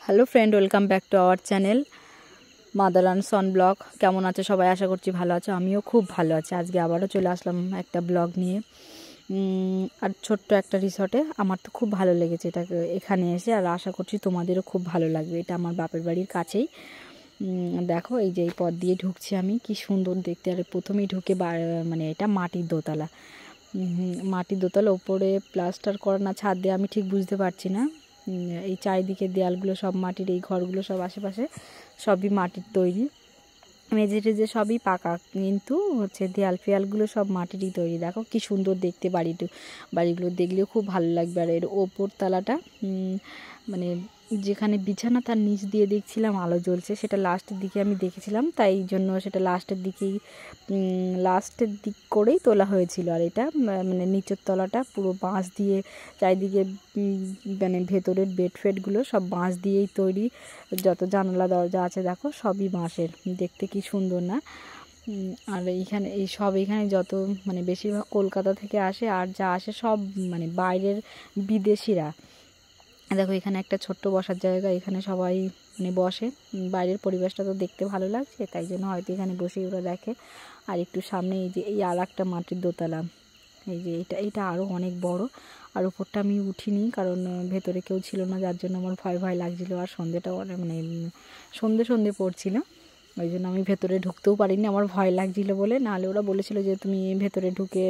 Hello friend, welcome back to our channel motherland Son blog. কেমন আছো সবাই? আশা করছি ভালো আছো। আমিও খুব ভালো আছি। আজকে আবারও চলে আসলাম একটা ব্লগ নিয়ে, আর ছোট্ট একটা রিসর্টে। আমার তো খুব ভালো লেগেছে এটাকে এখানে এসে, আর আশা করছি তোমাদেরও খুব ভালো লাগবে। এটা আমার বাপের বাড়ির কাছেই। দেখো, এই যে এই পথ দিয়ে ঢুকছি আমি, কি সুন্দর দেখতে। আর প্রথমেই ঢুকে মানে এটা মাটির দোতলা। মাটির দোতলা, ওপরে প্লাস্টার করা না ছাদ দিয়ে আমি ঠিক বুঝতে পারছি না। এই চারিদিকে দেয়ালগুলো সব মাটির, এই ঘরগুলো সব আশেপাশে সবই মাটির তৈরি। মেঝে টেঝে সবই পাকা, কিন্তু হচ্ছে দেয়াল ফেয়ালগুলো সব মাটিরই তৈরি। দেখো কি সুন্দর দেখতে বাড়িগুলো দেখলেও খুব ভালো লাগবে। আর এর ওপর তালাটা মানে যেখানে বিছানা তার নিচ দিয়ে দেখছিলাম আলো জ্বলছে, সেটা লাস্টের দিকে আমি দেখেছিলাম, তাই জন্য সেটা লাস্টের দিক করেই তোলা হয়েছিল। আর এটা মানে নিচের তলাটা পুরো বাঁশ দিয়ে চারিদিকে, মানে ভেতরের বেডফেডগুলো সব বাঁশ দিয়েই তৈরি। যত জানালা দরজা আছে দেখো সবই বাঁশের, দেখতে কি সুন্দর না? আর এখানে যত মানে বেশিরভাগ কলকাতা থেকে আসে, আর যা আসে সব মানে বাইরের বিদেশিরা। দেখো এখানে একটা ছোট্ট বসার জায়গা, এখানে সবাই মানে বসে। বাইরের পরিবেশটা তো দেখতে ভালো লাগছে, তাই জন্য হয়তো এখানে বসেই ওরা দেখে। আর একটু সামনে এই যে এই আর একটা মাটির দোতলা, এই যে এটা আরও অনেক বড়। আর উপরটা আমি উঠিনি, কারণ ভেতরে কেউ ছিল না, যার জন্য আমার ভয় ভয় লাগছিলো। আর সন্ধ্যেটাও মানে সন্ধে পড়ছিল, ওই জন্য আমি ভেতরে ঢুকতেও পারিনি, আমার ভয় লাগছিল বলে। নাহলে ওরা বলেছিল যে তুমি ভেতরে ঢুকে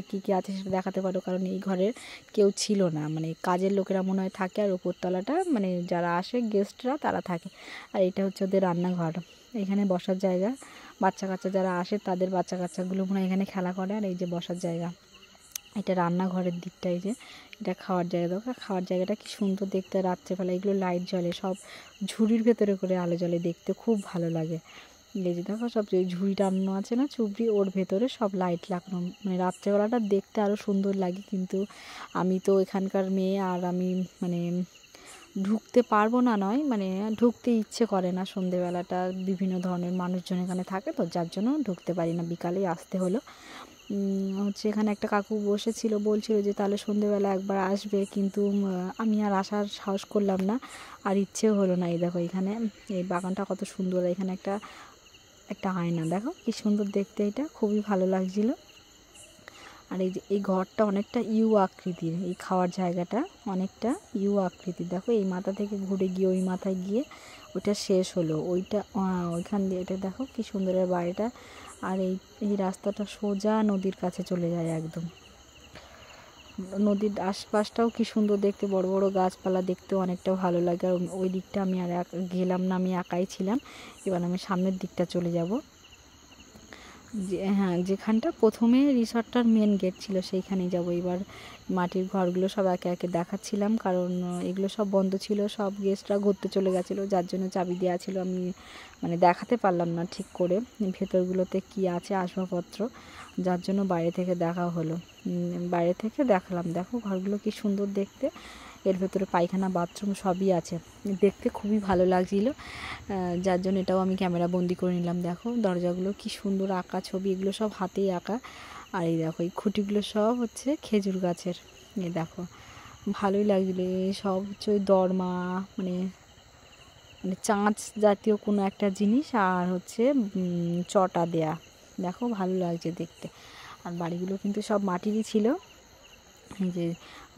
কী কী আছে সেটা দেখাতে পারো, কারণ এই ঘরের কেউ ছিল না, মানে কাজের লোকেরা মনে হয় থাকে, আর উপরতলাটা মানে যারা আসে গেস্টরা তারা থাকে। আর এটা হচ্ছে ওদের রান্নাঘর, এখানে বসার জায়গা। বাচ্চা কাচ্চা যারা আসে তাদের বাচ্চা কাচ্চাগুলো মনে হয় এখানে খেলা করে। আর এই যে বসার জায়গা, এটা রান্নাঘরের দিকটা। এই যে এটা খাওয়ার জায়গা। দেখো খাওয়ার জায়গাটা কি সুন্দর দেখতে। রাত্রেবেলা এগুলো লাইট জ্বলে, সব ঝুড়ির ভেতরে করে আলো জ্বলে, দেখতে খুব ভালো লাগে। এই যে দেখো সব যে ঝুড়ি টানানো আছে না, চুবড়ি, ওর ভেতরে সব লাইট লাগানো, মানে রাত্রেবেলাটা দেখতে আরও সুন্দর লাগে। কিন্তু আমি তো এখানকার মেয়ে, আর আমি মানে ঢুকতে পারবো না নয়, মানে ঢুকতে ইচ্ছে করে না সন্ধেবেলাটা। বিভিন্ন ধরনের মানুষজন এখানে থাকে, তো যার জন্য ঢুকতে পারি না। বিকালেই আসতে হলো। হচ্ছে এখানে একটা কাকু বসেছিল, বলছিল যে তাহলে সন্ধেবেলা একবার আসবে, কিন্তু আমি আর আসার সাহস করলাম না, আর ইচ্ছেও হলো না। এই দেখো এখানে এই বাগানটা কত সুন্দর। এখানে একটা আয়না, দেখো কি সুন্দর দেখতে, এটা খুবই ভালো লাগছিল। আর এই যে এই ঘরটা অনেকটা ইউ আকৃতির, এই খাওয়ার জায়গাটা অনেকটা ইউ আকৃতির। দেখো এই মাথা থেকে ঘুরে গিয়ে ওই মাথায় গিয়ে ওইটা শেষ হলো, ওইখান দিয়ে এটা দেখো কি সুন্দরের বাড়িটা। আর এই রাস্তাটা সোজা নদীর কাছে চলে যায় একদম। নদীর আশপাশটাও কি সুন্দর দেখতে, বড় বড় গাছপালা, দেখতেও অনেকটা ভালো লাগে। আর ওই দিকটা আমি আর গেলাম না, আমি একাই ছিলাম। এবার আমি সামনের দিকটা চলে যাব। হ্যাঁ, যেখানটা প্রথমে রিসর্টটার মেন গেট ছিল সেইখানেই যাব। এবার মাটির ঘরগুলো সব একে একে দেখাচ্ছিলাম, কারণ এগুলো সব বন্ধ ছিল, সব গেস্টরা ঘুরতে চলে গেছিলো, যার জন্য চাবি দেওয়া ছিল। আমি মানে দেখাতে পারলাম না ঠিক করে ভেতরগুলোতে কি আছে আসবাবপত্র, যার জন্য বাইরে থেকে দেখা হলো। বাইরে থেকে দেখালাম। দেখো ঘরগুলো কি সুন্দর দেখতে, এর ভেতরে পায়খানা বাথরুম সবই আছে, দেখতে খুবই ভালো লাগছিল, যার জন্য এটাও আমি ক্যামেরা বন্দি করে নিলাম। দেখো দরজাগুলো কি সুন্দর আঁকা ছবি, এগুলো সব হাতেই আঁকা। আর এই দেখো এই খুঁটিগুলো সব হচ্ছে খেজুর গাছের। এই দেখো ভালোই লাগছিল। সব হচ্ছে ওই দরমা, মানে মানে চাঁচ জাতীয় কোনো একটা জিনিস, আর হচ্ছে চটা দেয়া। দেখো ভালো লাগছে দেখতে। আর বাড়িগুলো কিন্তু সব মাটিরই ছিল, এই যে,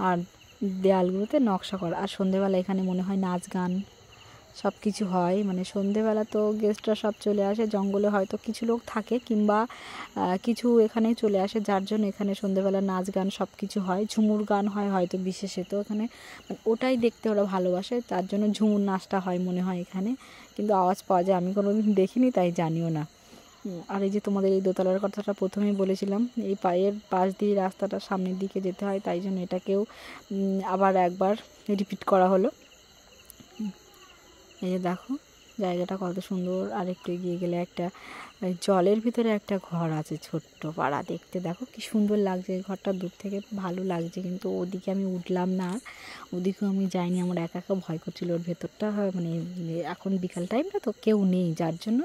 আর দেয়ালগুলোতে নকশা করা। আর সন্ধেবেলা এখানে মনে হয় নাচ গান সব কিছু হয়, মানে সন্ধেবেলা তো গেস্টরা সব চলে আসে। জঙ্গলে হয়তো কিছু লোক থাকে, কিংবা কিছু এখানে চলে আসে, যার জন্য এখানে সন্ধেবেলা নাচ গান সব কিছু হয়। ঝুমুর গান হয় হয়তো বিশেষত এখানে, মানে ওটাই দেখতে ওরা ভালোবাসে, তার জন্য ঝুমুর নাচটা হয় মনে হয় এখানে, কিন্তু আওয়াজ পাওয়া যায়। আমি কোনোদিন দেখিনি, তাই জানিও না। আর এই যে তোমাদের এই দোতলার কথাটা প্রথমেই বলেছিলাম, এই পায়ের পাশ দিয়ে রাস্তাটা সামনের দিকে যেতে হয়, তাই জন্য এটাকেও আবার একবার রিপিট করা হলো। এই যে দেখো জায়গাটা কত সুন্দর। আর একটু এগিয়ে গেলে একটা জলের ভিতরে একটা ঘর আছে, ছোট্ট পাড়া, দেখতে দেখো কি সুন্দর লাগছে। ঘরটা দূর থেকে ভালো লাগছে, কিন্তু ওদিকে আমি উঠলাম না, ওদিকেও আমি যাইনি। আমার একা একা ভয় করছিল। ওর ভেতরটা মানে এখন বিকাল টাইমটা তো কেউ নেই, যার জন্য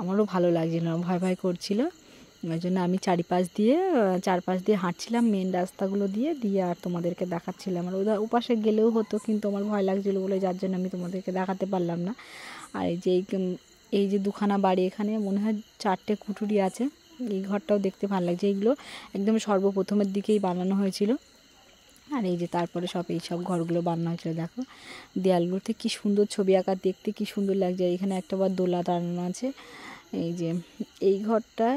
আমারও ভালো লাগছিল না, ভয় ভয় করছিল। ওই জন্য আমি চারপাশ দিয়ে হাঁটছিলাম মেন রাস্তাগুলো দিয়ে আর তোমাদেরকে দেখাচ্ছিলাম। আর ওপাশে গেলেও হতো, কিন্তু আমার ভয় লাগছিলো বলে যার জন্য আমি তোমাদেরকে দেখাতে পারলাম না। আর এই যে দুখানা বাড়ি, এখানে মনে হয় 4টে কুঠুরি আছে। এই ঘরটাও দেখতে ভালো লাগছে। এইগুলো একদম সর্বপ্রথমের দিকেই বানানো হয়েছিল। আর এই যে তারপরে এই সব ঘরগুলো বানানো হয়েছিল। দেখো দেয়ালগুলোতে কি সুন্দর ছবি আঁকা, দেখতে কি সুন্দর লাগছে। এখানে একটা বার দোলা টানানো আছে। এই যে এই ঘরটা,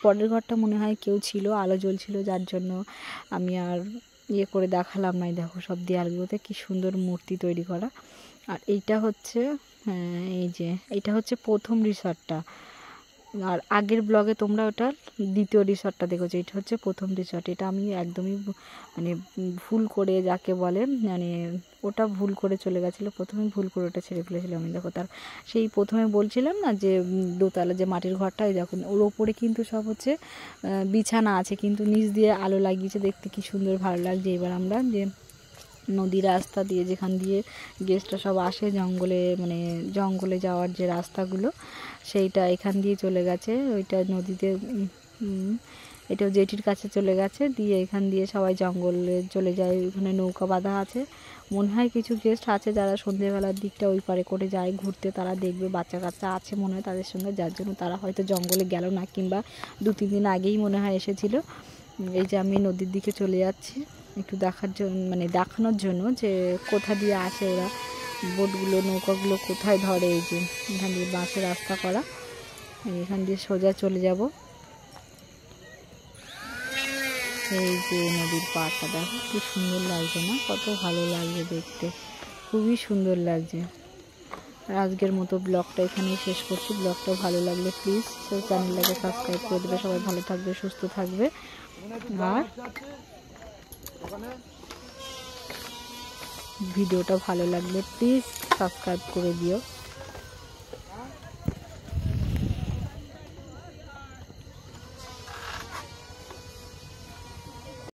পরের ঘরটা মনে হয় কেউ ছিল, আলো জ্বলছিল, যার জন্য আমি আর করে দেখালাম না। দেখো সব দেয়ালগুলোতে কি সুন্দর মূর্তি তৈরি করা। আর এইটা হচ্ছে এইটা হচ্ছে প্রথম রিসর্টটা। আর আগের ব্লগে তোমরা ওটার দ্বিতীয় রিসর্টটা দেখেছো, এটা হচ্ছে প্রথম রিসর্ট। এটা আমি একদমই মানে ভুল করে, যাকে বলে মানে ওটা ভুল করে চলে গেছিলো, প্রথমে ভুল করে ওটা ছেড়ে ফেলেছিলাম। আমি দেখো তার সেই প্রথমে বলছিলাম না যে দোতলা যে মাটির ঘরটাই, দেখো ওর ওপরে কিন্তু সব হচ্ছে বিছানা আছে, কিন্তু নিচ দিয়ে আলো লাগিয়েছে, দেখতে কি সুন্দর ভালো লাগছে। এবার আমরা যে নদী রাস্তা দিয়ে, যেখান দিয়ে গেস্টরা সব আসে, জঙ্গলে যাওয়ার যে রাস্তাগুলো, সেইটা এখান দিয়ে চলে গেছে। ওইটা নদীতে এটা জেটির কাছে চলে গেছে, দিয়ে এখান দিয়ে সবাই জঙ্গলে চলে যায়। ওখানে নৌকা বাঁধা আছে। মনে হয় কিছু গেস্ট আছে যারা সন্ধ্যেবেলার দিকটা ওই পারে করে যায় ঘুরতে, তারা দেখবে বাচ্চা কাচ্চা আছে মনে হয় তাদের সঙ্গে, যার জন্য তারা হয়তো জঙ্গলে গেল না, কিংবা 2-3 দিন আগেই মনে হয় এসেছিল। এই যে আমি নদীর দিকে চলে যাচ্ছি একটু দেখার জন্য, দেখানোর জন্য যে কোথা দিয়ে আসে ওরা, বোটগুলো নৌকাগুলো কোথায় ধরে। এই যে এখান দিয়ে বাঁশের রাস্তা করা, এখান দিয়ে সোজা চলে যাব। এই যে নদীর পাড়টা দেখো কি সুন্দর লাগছে না, কত ভালো লাগছে দেখতে, খুবই সুন্দর লাগছে। আর আজকের মতো ব্লগটা এখানেই শেষ করছি। ব্লগটা ভালো লাগলে প্লিজ চ্যানেলটাকে সাবস্ক্রাইব করে দেবে। সবাই ভালো থাকবে, সুস্থ থাকবে। আর ভিডিওটা ভালো লাগলে প্লিজ সাবস্ক্রাইব করে দিও।